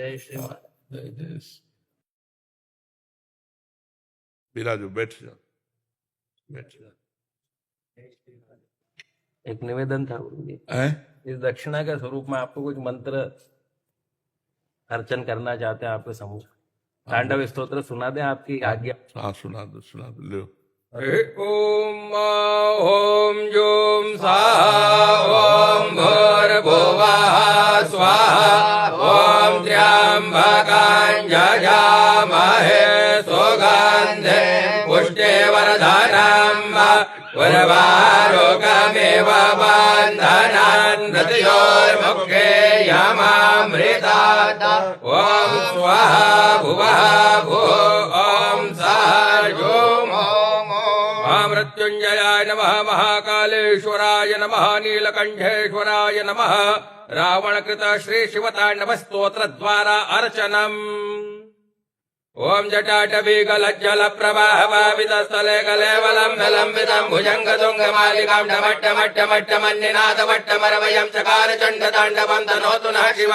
जय श्री हाँ, जय जय। बिराजो, बैठ जाओ, बैठ जाओ। एक निवेदन था गुरुजी, हैं? इस दक्षिणा के स्वरूप में आपको कुछ मंत्र अर्चन करना चाहते हैं आपके समूह। तांडव स्तोत्र सुना दें आपकी आज्ञा। हाँ, सुना दो लो। ओम ओम जूम स्वाहा ओम भूर्भुवः स्वाहा ओम त्र्यंबकं यजामहे सुगंधे पुष्टिवर्धनम् उर्वारुकमिव बन्धनान् मृत्योर्मुखे यमामृतात् ओम स्वाहा भुवः भुः ओम सः जूम मृत्युंजयाय नमः महाकालेश्वराय नमः नीलकंठेश्वराय नमः रावणकृत श्री शिवतांडव स्तोत्र द्वारा अर्चनम् ओम जटाटवीगलज्जल प्रवाहवावितस्थले कलेवलम्बितं भुजङ्गतुङ्गमालिकां डमट्टमट्टमट्टमन्निनादवट्टमरवयं चकार चण्डताण्डवं तनोतु नः शिव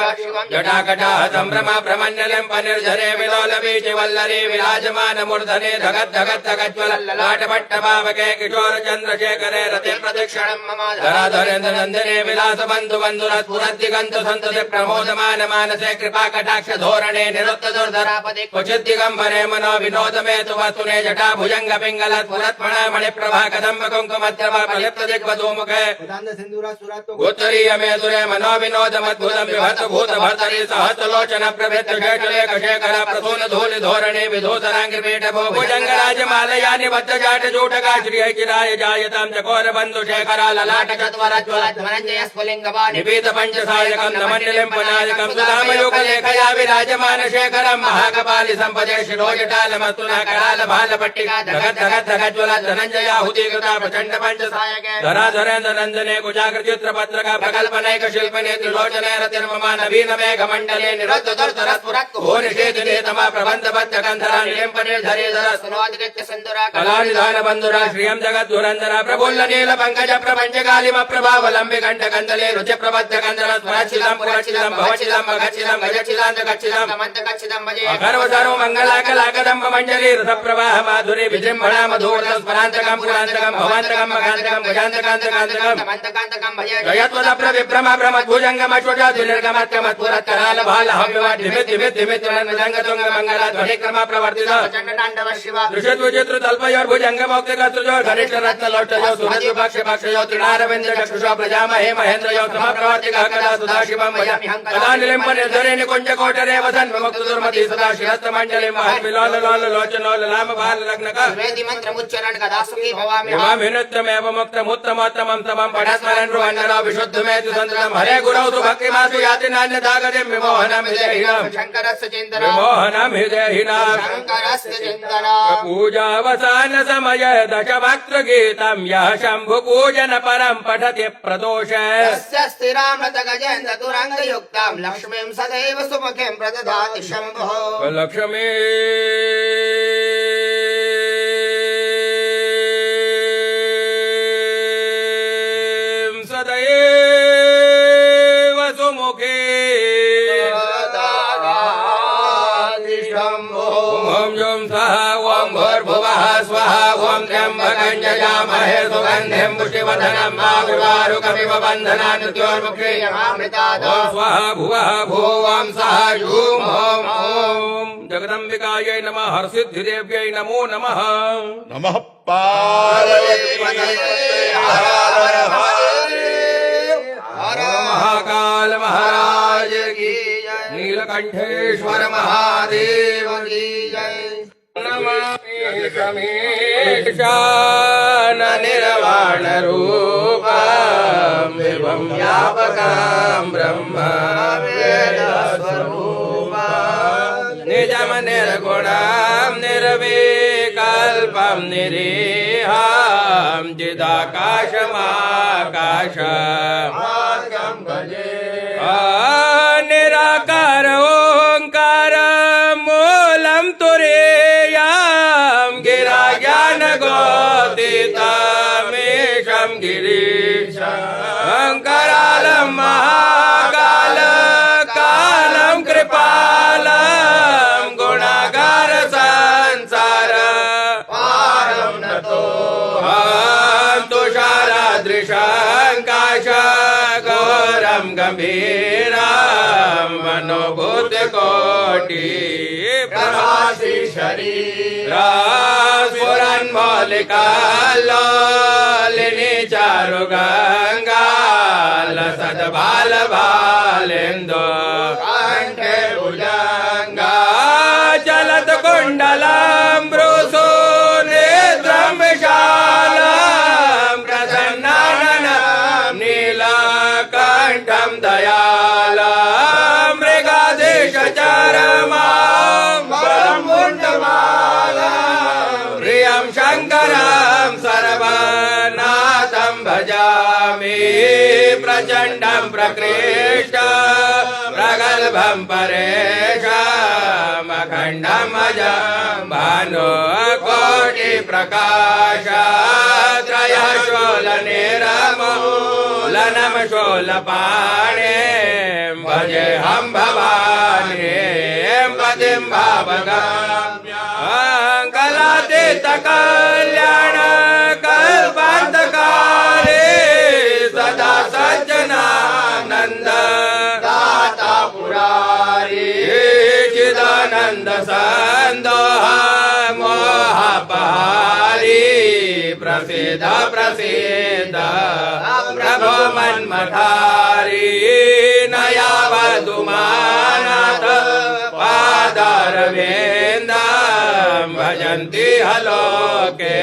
जटाकटाः सम्भ्रमा भ्रमण्यलिम्पनिर्झरे विलोलबीजवल्लरी विराजमानमूर्धने धगद्धगद्धगज्ज्वललाटपट्टपावके किशोरचन्द्रशेखरे रते प्रदक्षिणं मम धराधरेन्द्रनन्दने विलासबन्धुबन्धुरस्फुरद्दिगन्तु सन्तति प्रमोदमान मानसे कृपाकटाक्ष धोरणे निरुत्तदुर्धरापदे क्वचित् दिगम्बरे मनो विनोदमे तु वस्तुने जटा भुजंग पिंगल स्फुरत्मणा मणिप्रभा कदम्ब कुङ्कुमद्रवा प्रलिप्त दिग्वधूमुखे उत्तरीय मे दुरे मनो विनोदमद्भुतं विभर्त भूत भर्तरि सहस्रलोचन प्रभृत शेषलेख शेखर प्रसून धूलि धोरणे विधूतराङ्गिपीठ भुजंग राजमालया निबद्ध जाट जूटका श्रिय चिराय जायतां चकोर बन्धु शेखरा ललाट चत्वरज्वल धनञ्जय स्फुलिङ्गवा निपीत पञ्चसायकं नमन्यलिम्पनायकं सुधामयुगलेखया विराजमान शेखरं महाकपालि सम्पदे शिरोजटालमस्तुना कराल भालपट्टिका धगद्धगद्धगज्ज्वल धनञ्जयाहुतिकृता प्रचण्ड पञ्चसायके धराधरेन्द्र नन्दने कुजाकृचित्रपत्रका प्रकल्पनैक शिल्पने त्रिलोचने रतिर्ममा नवीन मेघमण्डले निरुद्धदुर्धरस्फुरक्कुभुनिषेदिने तमा प्रबन्धबद्धकन्धरा निलिम्पनिर्धरीधर स्तनोदित्य सिन्धुरा कलानिधान बन्धुरा श्रियं जगद्धुरन्धरा प्रफुल्ल नील पङ्कज प्रपञ्चकालिम प्रभावलम्बि कण्ठकन्दले रुचिप्रबद्धकन्दर स्फुरच्छिदं पुरच्छिदं भवच्छिदं मघच्छिदं गजच्छिदं जगच्छिदं समन्तकच्छिदं भजे अकर्वसरो मङ्गलाकलाकदम्ब मञ्जरी रसप्रवाह माधुरी विजृम्भणा मधुरं स्मरान्तकं पुरान्तकं भवान्तकं मकान्तकं गजान्तकान्तकान्तकं समन्तकान्तकं भजे जयत्वदप्रविभ्रम भ्रमद्भुजङ्गमश्वजाद्विनिर्गमत्कमत्पुरत्कराल भाल हव्यवाट् धिमित् मङ्गलाध्वनिक्रम प्रवर्तित चण्डताण्डव शिव दृशद्विचित्र तल्पयोर्भुजङ्गमौक्तिकसृजो घनिष्ठ रत्नलोष्टयो सुहृद्विपक्षपक्षयो तृणारविन्द चक्षुषो प्रजामहे महेन्द्रयो समप्रवर्तिकः कदा सदाशिवं भजामि कदा निलिम्पनिर्धरे निकुञ्जकोटरे वसन् विमुक्त दुर्मति सदा शिरस्तमण्डले महत् विलोल लोल लोचनो ललाम बाल लग्नक वेदि मंत्रमुच्चारण कदा सुखी भवामि विनुत्तमेव मुक्तमुत्तमोत्तमं तमं पठस्मरन् रुवन्नरो विशुद्धमेतु सन्ततं हरे गुरौ तु भक्तिमासु याति नान्यदागतिं विमोहनं हृदयहीनं शङ्करस्य चिन्तनं विमोहनं हृदयहीनं शङ्करस्य चिन्तनं पूजावसान समय दशवक्त्र गीतं यः शम्भु पूजन परं पठति प्रदोष तस्य स्थिरामृत गजेन्द्र तुरङ्गयुक्तां लक्ष्मीं सदैव सुमुखीं प्रददाति शम्भुः लक्ष्मी सदैव सुमुखे ओम जूम स्वाहा ओम भूर्भुवः स्वाहा ओम त्र्यंबकं यजामहे सुगन्धिं पुष्टिवर्धनं उर्वारुकमिव बन्धनान् मृत्योर्मुखे यमामृतात् ओम स्वाहा भुवः भुः ओम सः जूम ओम जगदम्बिकायै नमः हरसिद्धिदेव्यै नमो नमः नमः पार्वती हर महाकाल महाराज की जय नीलकंठेश्वर महादेव की जय नमामि शमीशान निर्वाण रूपं विभं व्यापकं ब्रह्म वेद स्वरूपं निजं निर्गुणं निर्विकल्पं निरीहं चिदाकाशमाकाशं भजे निराकार ओंकार मूलं तुरीयं गिरा ज्ञान गोदितमेशं गिरीशं करालं महाकाल कालं कृपा गंभीरम मनोभूत कोटि प्रभासी शरीर स्फुरन् मौलिकालिनी चारु गंगा लसद बाल बालेन्दु कंठे भुजंगा चलत कुंडलम ब्रूसु नेत्रम विशालम प्रसन्नाननं नीलकंठम दयालम मृगाधीश चरमं बलं मुण्डमालं प्रियं शंकरं सर्वनाथं भजामि प्रचंडं प्रकृष्ट प्रगल्भं परेशम् अखण्डम् अजं भानुकोटि प्रकाश त्रयः शूलनिर्मूलनं शूलपाणिं भजेऽहं भवानीं पतिं भावगम्यां कलातीत कल्याण कल्पान्तकाले सदा सज्जनानन्द दाता पुरारी चिदानंद संदोह मोहपहारी प्रसिद्ध प्रसिद्ध प्रभो मन्मथारी नयावधुमानाथ पादारविन्दं भजन्ति हलोके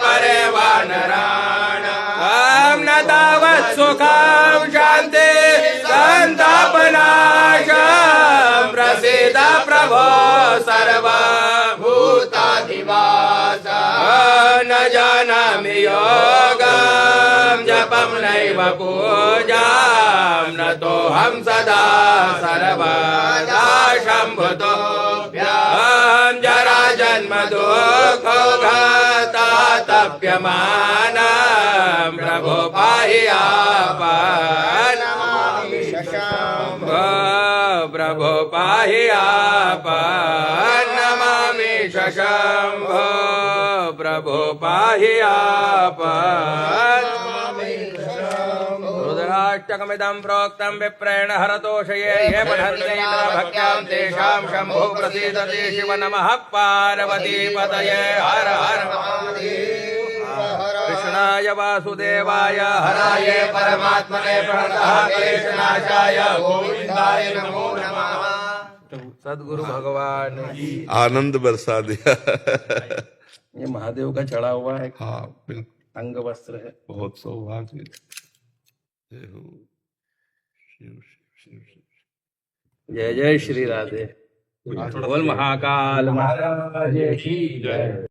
परे वानराणां न तावत् सुखं शान्ति संतापनाशं प्रसीद प्रभो सर्वभूताधिवास न जानामि योगं जपं नैव पूजां नतोऽहं सदा सर्वदा शम्भुतोऽभ्यां जरा जन्म दुःखघातातप्यमानं प्रभो पाहि आपन् प्रभो पाहि आपन् नमामि शशम्भो प्रभो पाहि आपन् रुद्राष्टकमिदं प्रोक्तं विप्रेण हरतोषये ये पठन्ते भक्त्यां तेषां शम्भो प्रसीदति शिव नमः पार्वतीपतये हर हर कृष्णाय वासुदेवाय हराय परमात्मने प्रणतः क्लेशनाशाय गोविन्दाय नमो नमः। सद्गुरु भगवान की आनंद बरसा दिया। ये महादेव का चढ़ा हुआ है हाँ बिल्कुल, अंग वस्त्र है। बहुत सौभाग्य। जय हो शिव शिव शिव शिव। जय जय श्री राधे। बोल महाकाल महाराज की जय।